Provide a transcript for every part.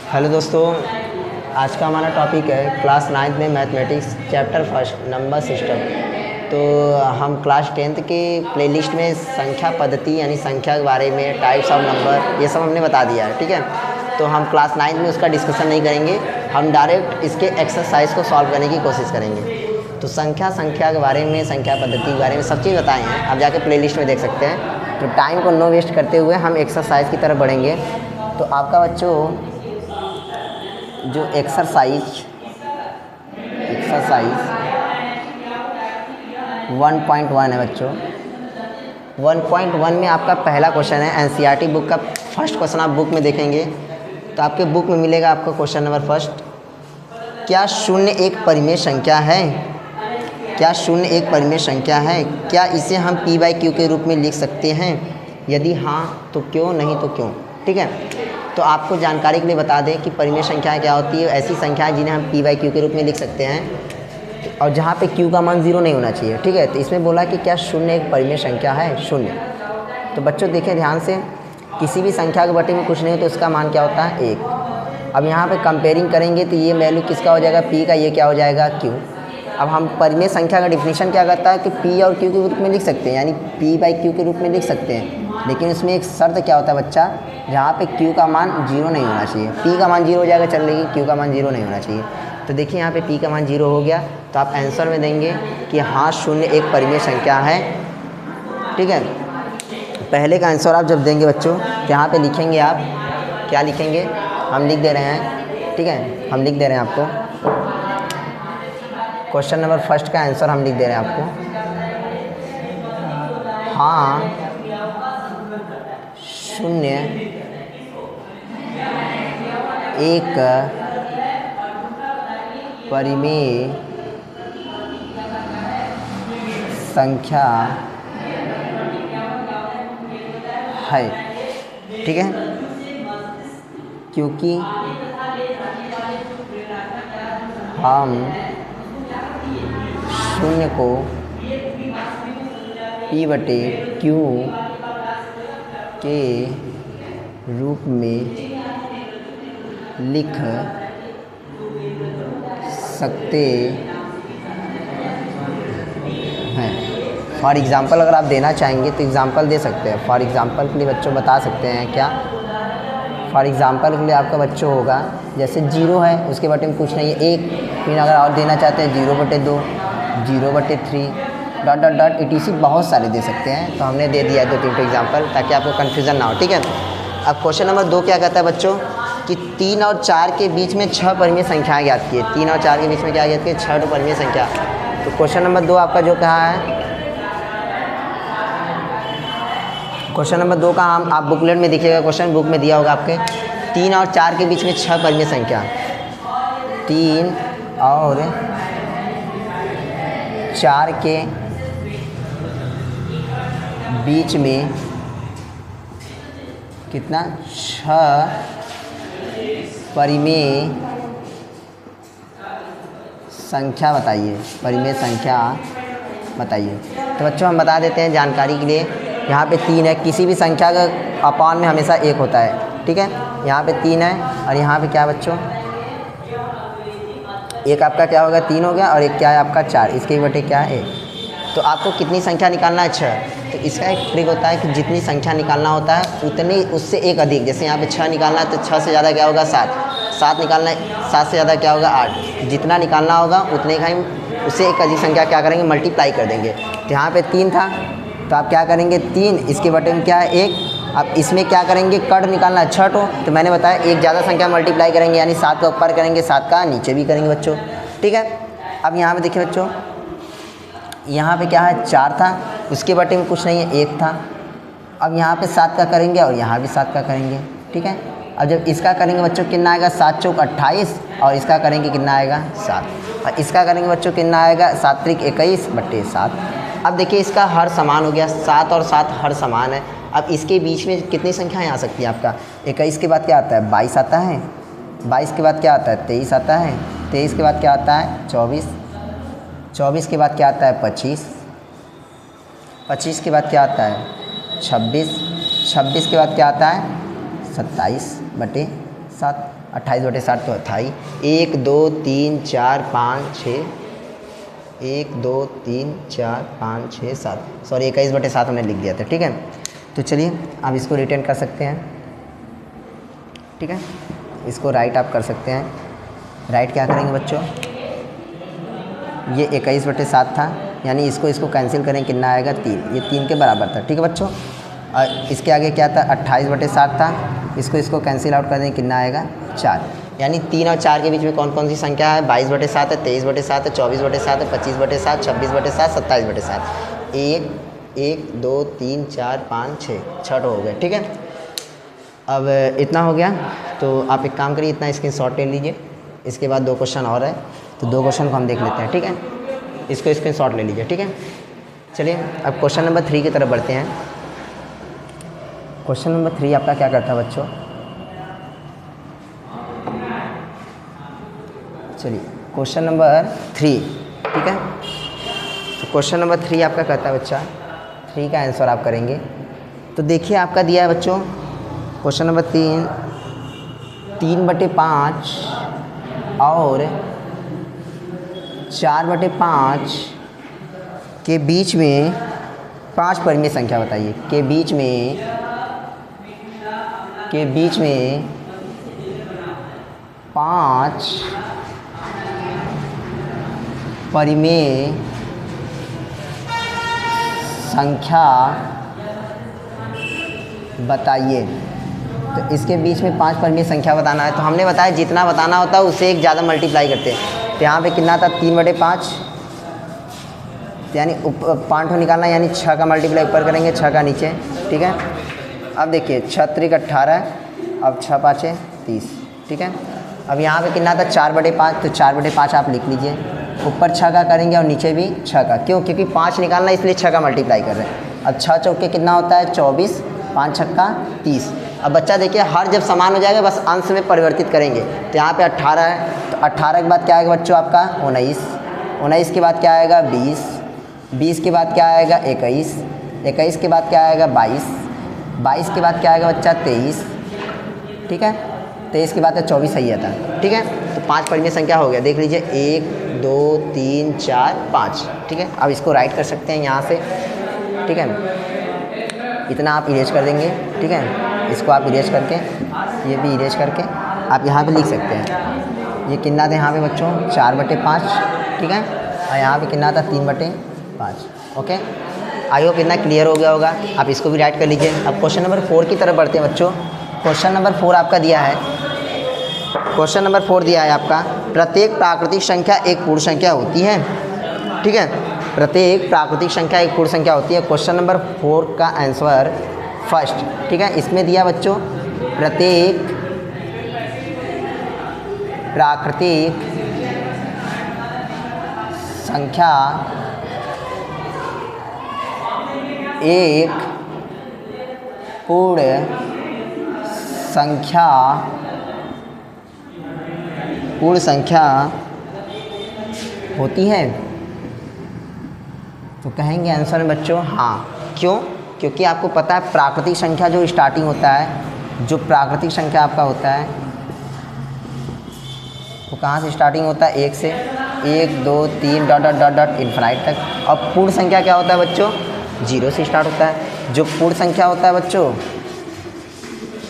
Hello दोस्तों, आज का हमारा टॉपिक है क्लास 9th में mathematics chapter first number system. तो हम क्लास 10th के प्लेलिस्ट में संख्या पद्धति यानी संख्या के बारे में, टाइप्स ऑफ नंबर, ये सब हमने बता दिया है। ठीक है, तो हम क्लास 9th में उसका डिस्कशन नहीं करेंगे, हम डायरेक्ट इसके एक्सरसाइज को सॉल्व करने की कोशिश करेंगे। तो संख्या के बारे में, संख्या पद्धति के बारे में सब चीज़ बताए हैं, आप जाके प्लेलिस्ट में देख सकते हैं। तो टाइम को नो वेस्ट करते हुए हम एक्सरसाइज की तरफ बढ़ेंगे। तो आपका बच्चों जो एक्सरसाइज 1.1 है बच्चों, 1.1 में आपका पहला क्वेश्चन है। एनसीईआरटी बुक का फर्स्ट क्वेश्चन आप बुक में देखेंगे तो आपके बुक में मिलेगा आपको क्वेश्चन नंबर फर्स्ट, क्या शून्य एक परिमेय संख्या है? क्या शून्य एक परिमेय संख्या है? क्या इसे हम p/q के रूप में लिख सकते हैं? यदि हाँ तो क्यों, नहीं तो क्यों? ठीक है, तो आपको जानकारी के लिए बता दें कि परिमेय संख्याएं क्या होती है। ऐसी संख्याएं जिन्हें हम p/q के रूप में लिख सकते हैं और जहाँ पे q का मान 0 नहीं होना चाहिए। ठीक है, तो इसमें बोला कि क्या शून्य एक परिमेय संख्या है? शून्य। तो बच्चों देखें ध्यान से, किसी भी संख्या के बटे में कुछ नहीं हो तो उसका मान क्या होता है? 1। अब यहाँ पे कंपेयरिंग करेंगे तो ये वैल्यू किसका हो जाएगा? p का, ये क्या हो जाएगा? q। अब हम परिमेय संख्या का डिफिनीशन क्या करता है कि p और q के रूप में लिख सकते हैं, यानी p/q के रूप में लिख सकते हैं। लेकिन उसमें एक शर्त क्या होता है बच्चा, जहाँ पे q का मान 0 नहीं होना चाहिए। p का मान 0 हो जाएगा चल, लेकिन q का मान 0 नहीं होना चाहिए। तो देखिए यहाँ पे p का मान 0 हो गया, तो आप आंसर में देंगे कि हाँ शून्य एक परिमेय संख्या है। ठीक है, पहले का आंसर आप जब देंगे बच्चों तो यहाँ पे लिखेंगे आप, क्या लिखेंगे? हम लिख दे रहे हैं। ठीक है, हम लिख दे रहे हैं आपको क्वेश्चन नंबर फर्स्ट का आंसर हम लिख दे रहे हैं आपको। हाँ शून्य एक परिमेय संख्या है। ठीक है, क्योंकि हम शून्य को p/q के रूप में लिख सकते हैं। फॉर एग्ज़ाम्पल अगर आप देना चाहेंगे तो एग्ज़ाम्पल दे सकते हैं। फॉर एग्ज़ाम्पल के लिए बच्चों बता सकते हैं क्या? फॉर एग्ज़ाम्पल के लिए आपका बच्चों होगा जैसे 0 है, उसके बटे में कुछ नहीं है 1। फिर अगर और देना चाहते हैं 0/2, 0/3 डॉट डॉट डॉट etc, बहुत सारे दे सकते हैं। तो हमने दे दिया है 2-3 एग्जाम्पल ताकि आपको कन्फ्यूज़न ना हो। ठीक है, अब क्वेश्चन नंबर 2 क्या कहता है बच्चों कि 3 और 4 के बीच में 6 परिमेय संख्याएं ज्ञात की है। 3 और 4 के बीच में क्या ज्ञात की है? 6 परिमेय संख्या। तो क्वेश्चन नंबर 2 आपका जो कहा है, क्वेश्चन नंबर 2 का हम आप बुकलेट में देखिएगा, क्वेश्चन बुक में दिया होगा आपके। 3 और 4 के बीच में 6 परिमेय संख्या, 3 और 4 के बीच में कितना? 6 परिमेय संख्या बताइए, परिमेय संख्या बताइए। तो बच्चों हम बता देते हैं जानकारी के लिए, यहाँ पे 3 है, किसी भी संख्या का अपॉन में हमेशा 1 होता है। ठीक है, यहाँ पे 3 है और यहाँ पे क्या है बच्चों? एक आपका क्या होगा? 3 हो गया, और एक क्या है आपका? 4। इसके बटे क्या है? 1। तो आपको कितनी संख्या निकालना है? 6। तो इसका एक ट्रिक होता है कि जितनी संख्या निकालना होता है उतनी उससे एक अधिक। जैसे यहाँ पे 6 निकालना है तो 6 से ज़्यादा क्या होगा? 7। 7 निकालना है, 7 से ज़्यादा क्या होगा? 8। जितना निकालना होगा उतने का ही उससे एक अधिक संख्या क्या करेंगे? मल्टीप्लाई कर देंगे। तो यहाँ पे 3 था तो आप क्या करेंगे? 3, इसके बटे में क्या है? 1। अब इसमें क्या करेंगे? कट निकालना है 6 तो मैंने बताया एक ज़्यादा संख्या मल्टीप्लाई करेंगे, यानी 7 का ऊपर करेंगे, 7 का नीचे भी करेंगे बच्चों। ठीक है, अब यहाँ पे देखिए बच्चों, यहाँ पे क्या है? 4 था, उसके बटे में कुछ नहीं है, 1 था। अब यहाँ पे 7 का करेंगे और यहाँ भी 7 का करेंगे। ठीक है, अब जब इसका करेंगे बच्चों कितना आएगा? 7 चौक 28, और इसका करेंगे कितना आएगा? 7। और इसका करेंगे बच्चों कितना आएगा? 7 त्रिक 21/7। अब देखिए इसका हर समान हो गया, 7 और 7 हर समान है। अब इसके बीच में कितनी संख्याएँ आ सकती हैं आपका? 21 के बाद क्या आता है? 22 आता है। 22 के बाद क्या आता है? 23 आता है। 23 के बाद क्या आता है? 24। 24 के बाद क्या आता है? 25। 25 के बाद क्या आता है? 26। 26 के बाद क्या आता है? 27/7। 7, 28/7 तो 28, 1 2 3 4 5 6, 1 2 3 4 5 6 7, सॉरी 21/7 हमने लिख दिया था, ठीक है। तो चलिए आप इसको रिटर्न कर सकते हैं, ठीक है, इसको राइट आप कर सकते हैं। राइट क्या करेंगे बच्चों, ये 21/7 था, यानी इसको कैंसिल करें, कितना आएगा 3, ये 3 के बराबर था, ठीक है बच्चों। और इसके आगे क्या था 28/7 था, इसको कैंसिल आउट कर दें, कितना आएगा 4, यानी 3 और 4 के बीच में कौन कौन सी संख्या है, 22/7 है, 23/7 है, 24/7 है, 25/7, 26/7, 27/7, 1 1 2 3 4 5 6 हो गए, ठीक है। अब इतना हो गया, तो आप एक काम करिए, इतना स्क्रीनशॉट ले लीजिए। इसके बाद 2 क्वेश्चन और है, तो 2 क्वेश्चन को हम देख लेते हैं, ठीक है। इसको स्क्रीनशॉट ले लीजिए, ठीक है। चलिए अब क्वेश्चन नंबर 3 की तरफ बढ़ते हैं। क्वेश्चन नंबर 3 आपका क्या करता है बच्चों, चलिए क्वेश्चन नंबर 3, ठीक है। तो क्वेश्चन नंबर 3 आपका कहता है बच्चा, 3 का आंसर आप करेंगे। तो देखिए आपका दिया है बच्चों क्वेश्चन नंबर 3/5 और 4/5 के बीच में 5 परिमेय संख्या बताइए, के बीच में 5 परिमेय संख्या बताइए। तो इसके बीच में 5 परिमेय संख्या बताना है, तो हमने बताया जितना बताना होता है उससे एक ज़्यादा मल्टीप्लाई करते हैं। तो यहाँ पे कितना था 3/5, यानी 5 निकालना, यानी 6 का मल्टीप्लाई ऊपर करेंगे, 6 का नीचे, ठीक है। अब देखिए 6 3 18, अब 6 5 30, ठीक है। अब यहाँ पे कितना था 4/5, तो 4/5 आप लिख लीजिए, ऊपर 6 का करेंगे और नीचे भी 6 का, क्यों, क्योंकि 5 निकालना इसलिए 6 का मल्टीप्लाई कर रहे हैं। अब 6 चौके कितना होता है 24, 5 छक्का 30। अब बच्चा देखिए हर जब समान हो जाएगा बस अंश में परिवर्तित करेंगे। तो यहाँ पे 18 है, तो 18 के बाद क्या आएगा बच्चों आपका 19, 19 के बाद क्या आएगा 20, 20 के बाद क्या आएगा 21, 21 के बाद क्या आएगा 22, 22 के बाद क्या आएगा बच्चा 23, ठीक है। 23 के बाद 24 सही आता है, ठीक है। तो 5 परिमेय संख्या हो गया, देख लीजिए 1 2 3 4 5, ठीक है। अब इसको राइट कर सकते हैं यहाँ से, ठीक है। इतना आप इरेज कर देंगे, ठीक है। इसको आप इरेज करके, ये भी इरेज करके आप यहाँ पे लिख सकते हैं। ये कितना था यहाँ पे बच्चों 4/5, ठीक है, और यहाँ पे कितना था 3/5, ओके। आई होप इतना क्लियर हो गया होगा। आप इसको भी राइट कर लीजिए। अब क्वेश्चन नंबर 4 की तरफ बढ़ते हैं बच्चों। क्वेश्चन नंबर 4 आपका दिया है, क्वेश्चन नंबर 4 दिया है आपका, प्रत्येक प्राकृतिक संख्या एक पूर्ण संख्या होती है, ठीक है। प्रत्येक प्राकृतिक संख्या एक पूर्ण संख्या होती है। क्वेश्चन नंबर 4 का आंसर फर्स्ट, ठीक है। इसमें दिया बच्चों प्रत्येक प्राकृतिक संख्या एक पूर्ण संख्या होती है। तो कहेंगे आंसर में बच्चों हाँ, क्यों, क्योंकि आपको पता है प्राकृतिक संख्या जो स्टार्टिंग होता है, जो प्राकृतिक संख्या आपका होता है वो कहाँ से स्टार्टिंग होता है 1 से, 1 2 3 dot dot dot dot infinite तक। और पूर्ण संख्या क्या होता है बच्चों 0 से स्टार्ट होता है। जो पूर्ण संख्या होता है बच्चों,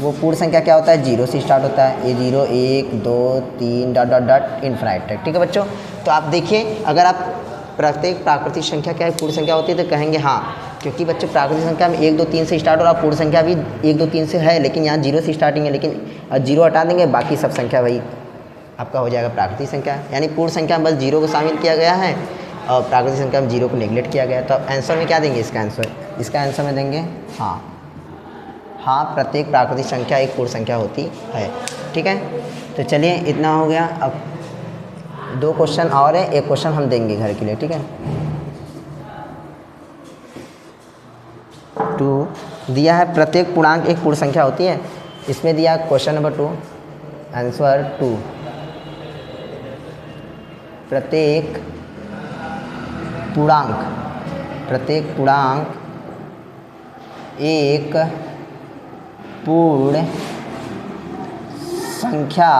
वो पूर्ण संख्या क्या होता है 0 से स्टार्ट होता है। ये 0 1 2 3 डॉट डॉट डॉट इन्फिनाइट तक, ठीक है बच्चों। तो आप देखिए अगर आप प्रत्येक प्राकृतिक संख्या क्या है पूर्ण संख्या होती है तो कहेंगे हाँ, क्योंकि बच्चों प्राकृतिक संख्या में 1 2 3 से स्टार्ट हो रहा, पूर्ण संख्या भी 1 2 3 से है, लेकिन यहाँ 0 से स्टार्टिंग है, लेकिन 0 हटा देंगे बाकी सब संख्या वही आपका हो जाएगा प्राकृतिक संख्या। यानी पूर्ण संख्या में बस 0 को शामिल किया गया है और प्राकृतिक संख्या में 0 को नेगलेक्ट किया गया है। तो आंसर में क्या देंगे इसका आंसर में देंगे हाँ, प्रत्येक प्राकृतिक संख्या एक पूर्ण संख्या होती है, ठीक है। तो चलिए इतना हो गया। अब 2 क्वेश्चन और है, एक क्वेश्चन हम देंगे घर के लिए, ठीक है। 2 दिया है प्रत्येक पूर्णांक एक पूर्ण संख्या होती है। इसमें दिया क्वेश्चन नंबर 2 आंसर 2, प्रत्येक पूर्णांक एक पूर्ण संख्या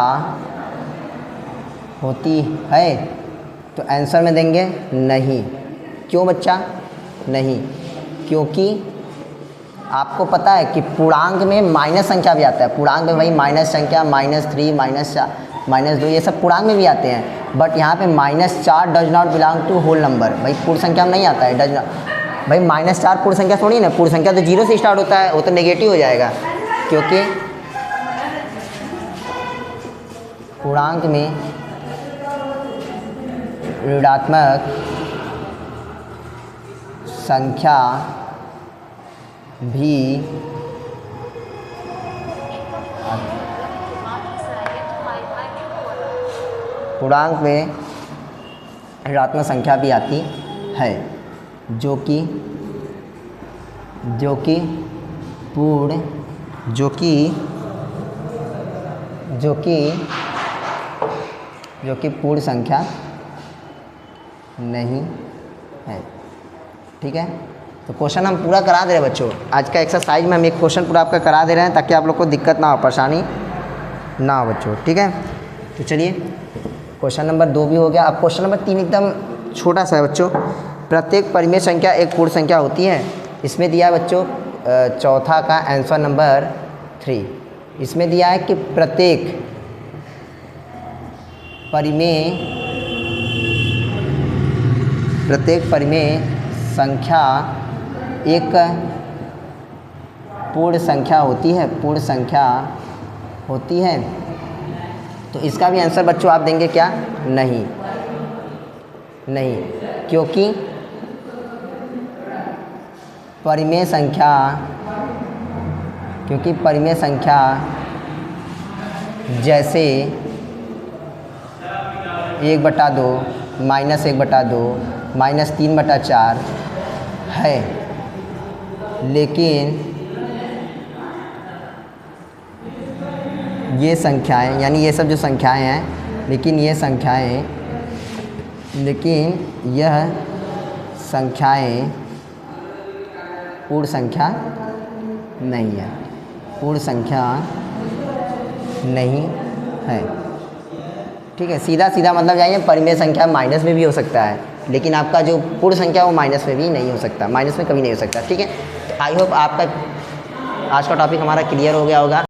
होती है, तो आंसर में देंगे नहीं। क्यों बच्चा? नहीं, क्योंकि आपको पता है कि पूर्णांक में माइनस संख्या भी आता है। पूर्णांक में भाई माइनस संख्या, -3, -2 ये सब पूर्णांक में भी आते हैं, बट यहाँ पे -4 does not belong to whole number. भाई पूर्ण संख्या में नहीं आता है, डज नॉट। भाई -4 पूर्ण संख्या थोड़ी ना, पूर्ण संख्या तो 0 से स्टार्ट होता है, वो तो नेगेटिव हो जाएगा, क्योंकि पूर्णांक में ऋणात्मक संख्या भी पूर्णांक में ऋणात्मक संख्या भी आती है, जो कि पूर्ण संख्या नहीं है। ठीक है, तो क्वेश्चन हम पूरा करा दे रहे हैं बच्चों। आज का एक्सरसाइज में हम एक क्वेश्चन पूरा आपका करा दे रहे हैं, ताकि आप लोग को दिक्कत ना हो, परेशानी ना हो बच्चों। ठीक है, तो चलिए क्वेश्चन नंबर 2 भी हो गया। अब क्वेश्चन नंबर 3 एकदम छोटा सा है बच्चों। प्रत्येक परिमेय संख्या एक पूर्ण संख्या होती है। इसमें दिया है बच्चों चौथा का आंसर नंबर 3। इसमें दिया है कि प्रत्येक परिमेय संख्या एक पूर्ण संख्या होती है, पूर्ण संख्या होती है। तो इसका भी आंसर बच्चों आप देंगे क्या? नहीं, नहीं, क्योंकि परिमेय संख्या जैसे 1/2, -1/2, -3/4 है, लेकिन ये संख्याएं, यानी ये सब जो संख्याएं हैं, लेकिन यह संख्याएं पूर्ण संख्या नहीं है, पूर्ण संख्या नहीं है। ठीक है, सीधा सीधा मतलब जाइए, परिमेय संख्या माइनस में भी हो सकता है, लेकिन आपका जो पूर्ण संख्या वो माइनस में भी नहीं हो सकता, माइनस में कभी नहीं हो सकता। ठीक है, तो आई होप आपका आज का टॉपिक हमारा क्लियर हो गया होगा।